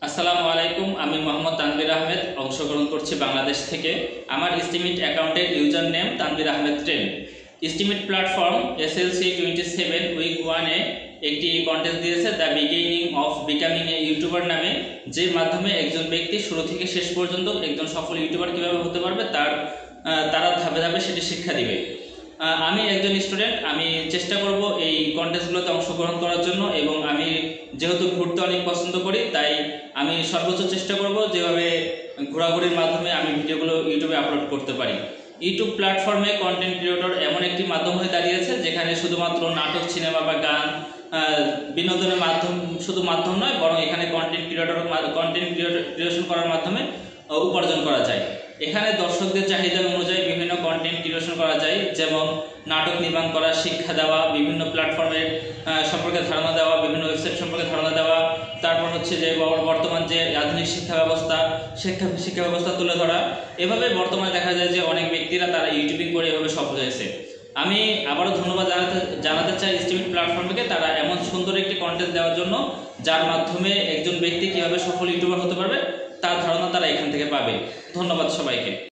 আসসালামু আলাইকুম, আমি মোহাম্মদ তানভীর আহমেদ অংশগ্রহণ করছি বাংলাদেশ থেকে। আমার স্টিমিট অ্যাকাউন্টের user name Tanvir Ahmed 10। Steemit platform SLC 27 week 1-এ একটি কন্টেস্ট দিয়েছে, the beginning of becoming a YouTuber নামে, যে মাধ্যমে একজন ব্যক্তি শুরু থেকে শেষ পর্যন্ত একজন সফল ইউটিউবার কীভাবে হতে পারবে তারা ধাপে ধাপে সেটি শিক্ষা দিবে। আমি একজন স্টুডেন্ট, আমি চেষ্টা করব এই কন্টেস্টগুলোতে অংশগ্রহণ করার জন্য, এবং আমি যেহেতু ঘুরতে অনেক পছন্দ করি তাই আমি সর্বোচ্চ চেষ্টা করব যেভাবে ঘোরাঘুরির মাধ্যমে আমি ভিডিওগুলো ইউটিউবে আপলোড করতে পারি। ইউটিউব প্ল্যাটফর্মে কন্টেন্ট ক্রিয়েটর এমন একটি মাধ্যম হয়ে দাঁড়িয়েছে যেখানে শুধুমাত্র নাটক, সিনেমা বা গান বিনোদনের মাধ্যম শুধু মাধ্যম নয়, বরং এখানে কন্টেন্ট ক্রিয়েশন করার মাধ্যমে উপার্জন করা যায়। এখানে দর্শকদের চাহিদা অনুযায়ী বিভিন্ন কন্টেন্ট ক্রিয়েশন করা যায়, যেমন নাটক নির্মাণ করা, শিক্ষা দেওয়া, বিভিন্ন প্ল্যাটফর্মের সম্পর্কে ধারণা দেওয়া, বিভিন্ন ওয়েবসাইট সম্পর্কে ধারণা দেওয়া, তারপর হচ্ছে যে বর্তমান যে আধুনিক শিক্ষা ব্যবস্থা তুলে ধরা। এভাবে বর্তমানে দেখা যায় যে অনেক ব্যক্তিরা তারা ইউটিউবিং করে এভাবে সফল হয়েছে। আমি আবারও ধন্যবাদ জানাতে চাই স্টিমিট প্ল্যাটফর্মকে, তারা এমন সুন্দর একটি কন্টেন্ট দেওয়ার জন্য, যার মাধ্যমে একজন ব্যক্তি কীভাবে সফল ইউটিউবার হতে পারবে তার ধারণা তারা এখান থেকে পাবে। ধন্যবাদ সবাইকে।